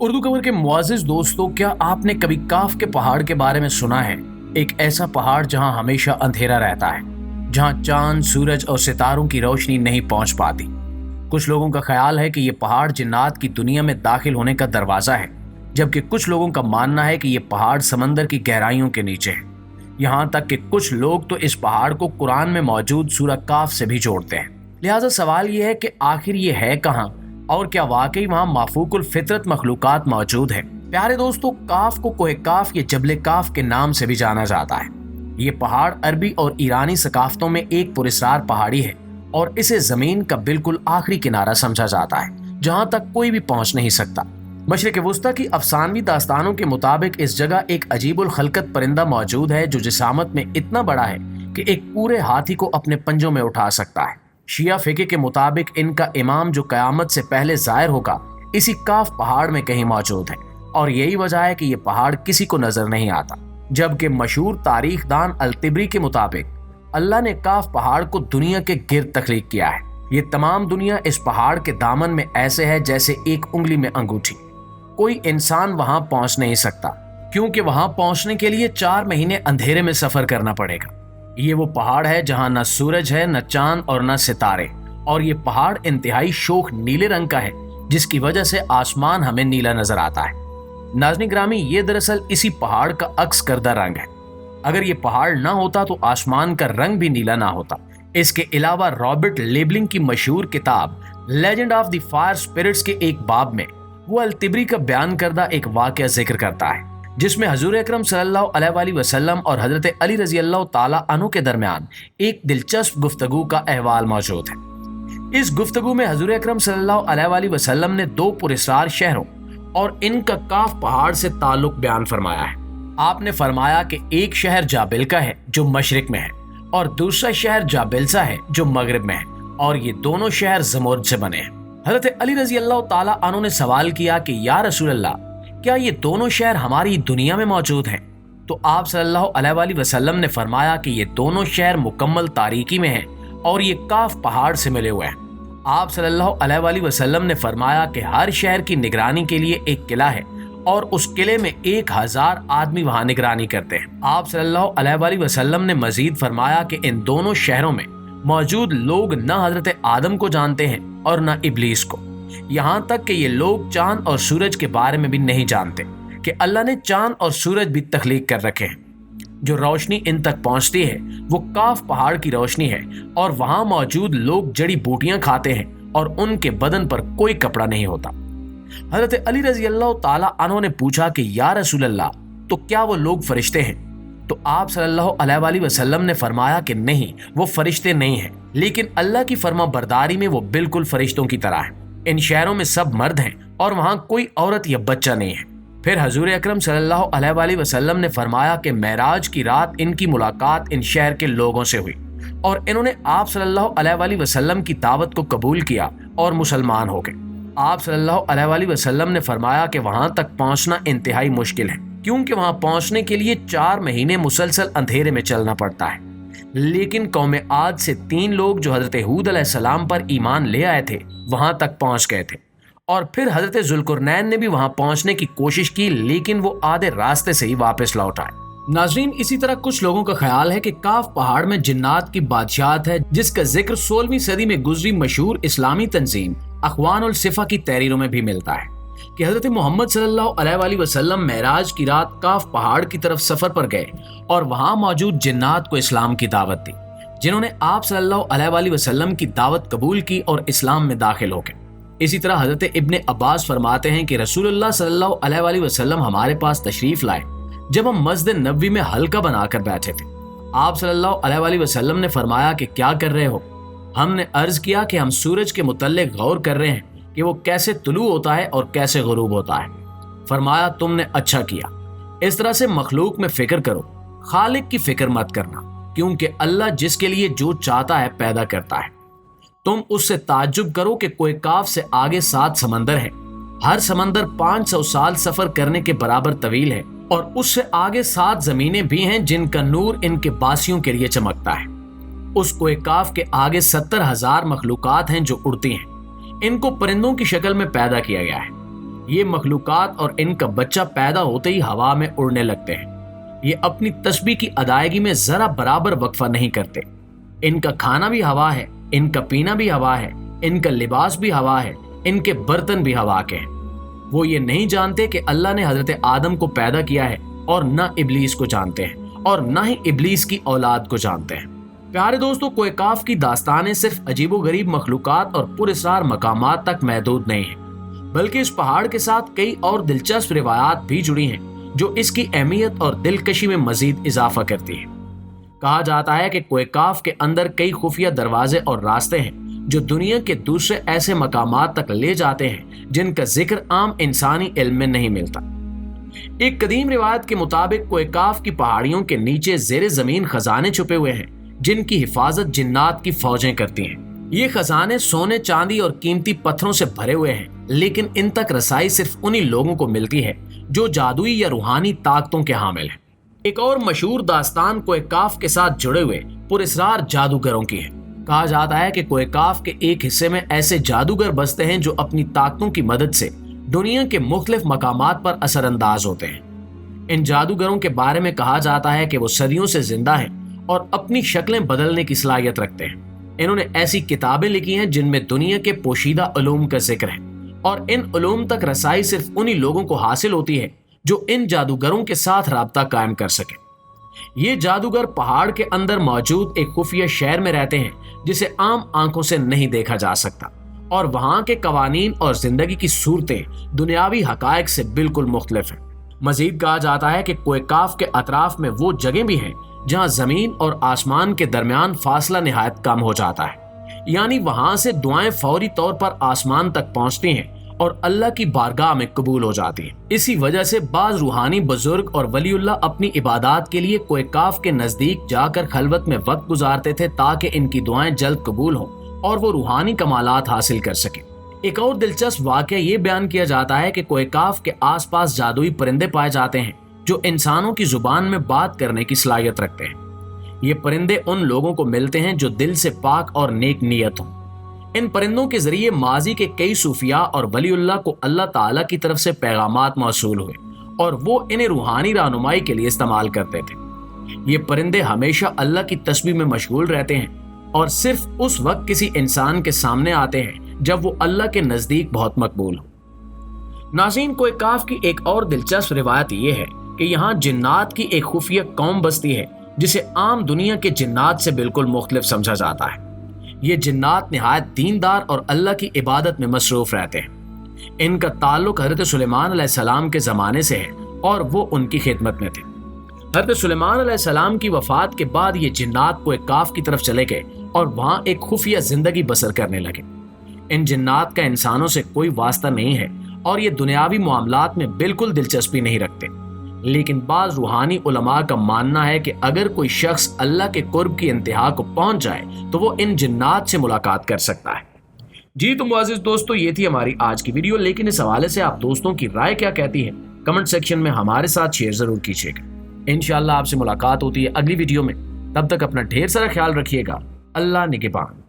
اردو کور کے معزز دوستوں، کیا آپ نے کبھی کاف کے پہاڑ کے بارے میں سنا ہے؟ ایک ایسا پہاڑ جہاں ہمیشہ اندھیرا رہتا ہے، جہاں چاند، سورج اور ستاروں کی روشنی نہیں پہنچ پاتی۔ کچھ لوگوں کا خیال ہے کہ یہ پہاڑ جنات کی دنیا میں داخل ہونے کا دروازہ ہے، جبکہ کچھ لوگوں کا ماننا ہے کہ یہ پہاڑ سمندر کی گہرائیوں کے نیچے ہے۔ یہاں تک کہ کچھ لوگ تو اس پہاڑ کو قرآن میں موجود سورہ کاف سے بھی جوڑتے ہیں۔ لہٰذا سوال یہ ہے کہ آخر یہ ہے کہاں، اور کیا واقعی وہاں مافوق الفطرت مخلوقات موجود ہیں؟ پیارے دوستو، کاف کو کوہ کاف یا جبل کاف کے نام سے بھی جانا جاتا ہے۔ یہ پہاڑ عربی اور ایرانی ثقافتوں میں ایک پراسرار پہاڑی ہے اور اسے زمین کا بالکل آخری کنارہ سمجھا جاتا ہے، جہاں تک کوئی بھی پہنچ نہیں سکتا۔ مشرق وسطیٰ کی افسانوی داستانوں کے مطابق اس جگہ ایک عجیب الخلقت پرندہ موجود ہے جو جسامت میں اتنا بڑا ہے کہ ایک پورے ہاتھی کو اپنے پنجوں میں اٹھا سکتا ہے۔ شیعہ فقہ کے مطابق ان کا امام جو قیامت سے پہلے ظاہر ہوگا اسی کاف پہاڑ میں کہیں موجود ہے، اور یہی وجہ ہے کہ یہ پہاڑ کسی کو نظر نہیں آتا۔ جبکہ مشہور تاریخ دان الطبری کے مطابق اللہ نے کاف پہاڑ کو دنیا کے گرد تخلیق کیا ہے۔ یہ تمام دنیا اس پہاڑ کے دامن میں ایسے ہے جیسے ایک انگلی میں انگوٹھی۔ کوئی انسان وہاں پہنچ نہیں سکتا، کیونکہ وہاں پہنچنے کے لیے 4 مہینے اندھیرے میں سفر کرنا پڑے گا۔ یہ وہ پہاڑ ہے جہاں نہ سورج ہے، نہ چاند اور نہ ستارے، اور یہ پہاڑ انتہائی شوخ نیلے رنگ کا ہے، جس کی وجہ سے آسمان ہمیں نیلا نظر آتا ہے۔ ناظرین گرامی، یہ دراصل اسی پہاڑ کا عکس کردہ رنگ ہے۔ اگر یہ پہاڑ نہ ہوتا تو آسمان کا رنگ بھی نیلا نہ ہوتا۔ اس کے علاوہ رابرٹ لیبلنگ کی مشہور کتاب legend of the fire spirits کے ایک باب میں وہ الطبری کا بیان کردہ ایک واقعہ ذکر کرتا ہے، جس میں حضور اکرم صلی اللہ علیہ وآلہ وسلم اور حضرت علی رضی اللہ تعالیٰ عنہ کے درمیان ایک دلچسپ گفتگو کا احوال موجود ہے۔ اس گفتگو میں حضور اکرم صلی اللہ علیہ وآلہ وسلم نے 2 پراسرار شہروں اور ان کا کاف پہاڑ سے تعلق بیان فرمایا ہے۔ آپ نے فرمایا کہ ایک شہر جابلکا ہے جو مشرق میں ہے، اور دوسرا شہر جابلسا ہے جو مغرب میں ہے، اور یہ دونوں شہر زمرد سے بنے ہیں۔ حضرت علی رضی اللہ تعالیٰ عنہ نے سوال کیا کہ یا رسول اللہ، کیا یہ دونوں شہر ہماری دنیا میں موجود ہیں؟ تو آپ صلی اللہ علیہ وآلہ وسلم نے فرمایا کہ یہ دونوں شہر مکمل تاریکی میں ہیں اور یہ کاف پہاڑ سے ملے ہوئے ہیں۔ آپ صلی اللہ علیہ وآلہ وسلم نے فرمایا کہ ہر شہر کی نگرانی کے لیے ایک قلعہ ہے، اور اس قلعے میں 1000 آدمی وہاں نگرانی کرتے ہیں۔ آپ صلی اللہ علیہ وآلہ وسلم نے مزید فرمایا کہ ان دونوں شہروں میں موجود لوگ نہ حضرت آدم کو جانتے ہیں اور نہ ابلیس کو، یہاں تک کہ یہ لوگ چاند اور سورج کے بارے میں بھی نہیں جانتے کہ اللہ نے چاند اور سورج بھی تخلیق کر رکھے ہیں۔ جو روشنی ان تک پہنچتی ہے وہ کاف پہاڑ کی روشنی ہے، اور وہاں موجود لوگ جڑی بوٹیاں کھاتے ہیں اور ان کے بدن پر کوئی کپڑا نہیں ہوتا۔ حضرت علی رضی اللہ تعالیٰ عنہ نے پوچھا کہ یا رسول اللہ، تو کیا وہ لوگ فرشتے ہیں؟ تو آپ صلی اللہ علیہ وآلہ وسلم نے فرمایا کہ نہیں، وہ فرشتے نہیں ہیں، لیکن اللہ کی فرما برداری میں وہ بالکل فرشتوں کی طرح ہیں۔ ان شہروں میں سب مرد ہیں اور وہاں کوئی عورت یا بچہ نہیں ہے۔ پھر حضور اکرم صلی اللہ علیہ وآلہ وسلم نے فرمایا کہ معراج کی رات ان کی ملاقات ان شہر کے لوگوں سے ہوئی، اور انہوں نے آپ صلی اللہ علیہ وآلہ وسلم کی دعوت کو قبول کیا اور مسلمان ہو گئے۔ آپ صلی اللہ علیہ وآلہ وسلم نے فرمایا کہ وہاں تک پہنچنا انتہائی مشکل ہے، کیونکہ وہاں پہنچنے کے لیے 4 مہینے مسلسل اندھیرے میں چلنا پڑتا ہے۔ لیکن قوم عاد سے 3 لوگ جو حضرت ہود علیہ السلام پر ایمان لے آئے تھے وہاں تک پہنچ گئے تھے، اور پھر حضرت ذوالقرنین نے بھی وہاں پہنچنے کی کوشش کی، لیکن وہ آدھے راستے سے ہی واپس لوٹ آئے۔ ناظرین، اسی طرح کچھ لوگوں کا خیال ہے کہ کاف پہاڑ میں جنات کی بادشاہت ہے، جس کا ذکر 16ویں صدی میں گزری مشہور اسلامی تنظیم اخوان الصفا کی تحریروں میں بھی ملتا ہے کہ حضرت محمد صلی اللہ علیہ وآلہ وسلم معراج کی رات کاف پہاڑ کی طرف سفر پر گئے اور وہاں موجود جنات کو اسلام کی دعوت دی، جنہوں نے آپ صلی اللہ علیہ وآلہ وسلم کی دعوت قبول کی اور اسلام میں داخل ہو گئے۔ اسی طرح حضرت ابن عباس فرماتے ہیں کہ رسول اللہ صلی اللہ علیہ وآلہ وسلم ہمارے پاس تشریف لائے جب ہم مسجد نبوی میں حلقہ بنا کر بیٹھے تھے۔ آپ صلی اللہ علیہ وآلہ وسلم نے فرمایا کہ کیا کر رہے ہو؟ ہم نے عرض کیا کہ ہم سورج کے متعلق غور کر رہے ہیں کہ وہ کیسے طلوع ہوتا ہے اور کیسے غروب ہوتا ہے۔ فرمایا تم نے اچھا کیا، اس طرح سے مخلوق میں فکر کرو، خالق کی فکر مت کرنا، کیونکہ اللہ جس کے لیے جو چاہتا ہے پیدا کرتا ہے۔ تم اس سے تعجب کرو کہ کوہ کاف سے آگے 7 سمندر ہے، ہر سمندر 500 سال سفر کرنے کے برابر طویل ہے، اور اس سے آگے 7 زمینیں بھی ہیں جن کا نور ان کے باسیوں کے لیے چمکتا ہے۔ اس کوہ کاف کے آگے 70,000 مخلوقات ہیں جو اڑتی ہیں، ان کو پرندوں کی شکل میں پیدا کیا گیا ہے۔ یہ مخلوقات اور ان کا بچہ پیدا ہوتے ہی ہوا میں اڑنے لگتے ہیں۔ یہ اپنی تسبیح کی ادائیگی میں ذرا برابر وقفہ نہیں کرتے۔ ان کا کھانا بھی ہوا ہے، ان کا پینا بھی ہوا ہے، ان کا لباس بھی ہوا ہے، ان کے برتن بھی ہوا کے ہیں۔ وہ یہ نہیں جانتے کہ اللہ نے حضرت آدم کو پیدا کیا ہے، اور نہ ابلیس کو جانتے ہیں، اور نہ ہی ابلیس کی اولاد کو جانتے ہیں۔ پیارے دوستو، کوہ کاف کی داستانیں صرف عجیب و غریب مخلوقات اور پراسرار مقامات تک محدود نہیں ہیں، بلکہ اس پہاڑ کے ساتھ کئی اور دلچسپ روایات بھی جڑی ہیں جو اس کی اہمیت اور دلکشی میں مزید اضافہ کرتی ہیں۔ کہا جاتا ہے کہ کوہ کاف کے اندر کئی خفیہ دروازے اور راستے ہیں جو دنیا کے دوسرے ایسے مقامات تک لے جاتے ہیں جن کا ذکر عام انسانی علم میں نہیں ملتا۔ ایک قدیم روایت کے مطابق کوہ کاف کی پہاڑیوں کے نیچے زیر زمین خزانے چھپے ہوئے ہیں جن کی حفاظت جنات کی فوجیں کرتی ہیں۔ یہ خزانے سونے، چاندی اور قیمتی پتھروں سے بھرے ہوئے ہیں، لیکن ان تک رسائی صرف انہی لوگوں کو ملتی ہے جو جادوئی یا روحانی طاقتوں کے حامل ہیں۔ ایک اور مشہور داستان کوہ کاف کے ساتھ جڑے ہوئے پراسرار جادوگروں کی ہے۔ کہا جاتا ہے کہ کوہ کاف کے ایک حصے میں ایسے جادوگر بستے ہیں جو اپنی طاقتوں کی مدد سے دنیا کے مختلف مقامات پر اثر انداز ہوتے ہیں۔ ان جادوگروں کے بارے میں کہا جاتا ہے کہ وہ صدیوں سے زندہ ہیں اور اپنی شکلیں بدلنے کی صلاحیت رکھتے ہیں۔ انہوں نے ایسی کتابیں لکھی ہیں جن میں دنیا کے پوشیدہ علوم کا ذکر ہے، اور ان علوم تک رسائی صرف انہی لوگوں کو حاصل ہوتی ہے جو ان جادوگروں کے ساتھ رابطہ قائم کر سکے۔ یہ جادوگر پہاڑ کے اندر موجود ایک خفیہ شہر میں رہتے ہیں جسے عام آنکھوں سے نہیں دیکھا جا سکتا، اور وہاں کے قوانین اور زندگی کی صورتیں دنیاوی حقائق سے بالکل مختلف ہیں۔ مزید کہا جاتا ہے کہ کوہ کاف کے اطراف میں وہ جگہیں بھی ہیں جہاں زمین اور آسمان کے درمیان فاصلہ نہایت کم ہو جاتا ہے، یعنی وہاں سے دعائیں فوری طور پر آسمان تک پہنچتی ہیں اور اللہ کی بارگاہ میں قبول ہو جاتی ہیں۔ اسی وجہ سے بعض روحانی بزرگ اور ولی اللہ اپنی عبادات کے لیے کوہ کاف کے نزدیک جا کر خلوت میں وقت گزارتے تھے تاکہ ان کی دعائیں جلد قبول ہوں اور وہ روحانی کمالات حاصل کر سکیں۔ ایک اور دلچسپ واقعہ یہ بیان کیا جاتا ہے کہ کوہ کاف کے آس پاس جادوئی پرندے پائے جاتے ہیں جو انسانوں کی زبان میں بات کرنے کی صلاحیت رکھتے ہیں۔ یہ پرندے ان لوگوں کو ملتے ہیں جو دل سے پاک اور نیک نیت ہوں۔ ان پرندوں کے ذریعے ماضی کے کئی صوفیاء اور ولی اللہ کو اللہ تعالیٰ کی طرف سے پیغامات موصول ہوئے اور وہ انہیں روحانی رہنمائی کے لیے استعمال کرتے تھے۔ یہ پرندے ہمیشہ اللہ کی تسبیح میں مشغول رہتے ہیں اور صرف اس وقت کسی انسان کے سامنے آتے ہیں جب وہ اللہ کے نزدیک بہت مقبول ہو۔ ناظرین، کوہ کاف کی ایک اور دلچسپ روایت یہ ہے کہ یہاں جنات کی ایک خفیہ قوم بستی ہے جسے عام دنیا کے جنات سے بالکل مختلف سمجھا جاتا ہے۔ یہ جنات نہایت دیندار اور اللہ کی عبادت میں مصروف رہتے ہیں۔ ان کا تعلق حضرت سلیمان علیہ السلام کے زمانے سے ہے اور وہ ان کی خدمت میں تھے۔ حضرت سلیمان علیہ السلام کی وفات کے بعد یہ جنات کوہ کاف کی طرف چلے گئے اور وہاں ایک خفیہ زندگی بسر کرنے لگے۔ ان جنات کا انسانوں سے کوئی واسطہ نہیں ہے اور یہ دنیاوی معاملات میں بالکل دلچسپی نہیں رکھتے، لیکن بعض روحانی علماء کا ماننا ہے کہ اگر کوئی شخص اللہ کے قرب کی انتہا کو پہنچ جائے تو وہ ان جنات سے ملاقات کر سکتا ہے۔ جی تو معزز دوستو، یہ تھی ہماری آج کی ویڈیو، لیکن اس حوالے سے آپ دوستوں کی رائے کیا کہتی ہے کمنٹ سیکشن میں ہمارے ساتھ شیئر ضرور کیجیے گا۔ انشاءاللہ آپ سے ملاقات ہوتی ہے اگلی ویڈیو میں، تب تک اپنا ڈھیر سارا خیال رکھیے گا۔ اللہ نگہبان۔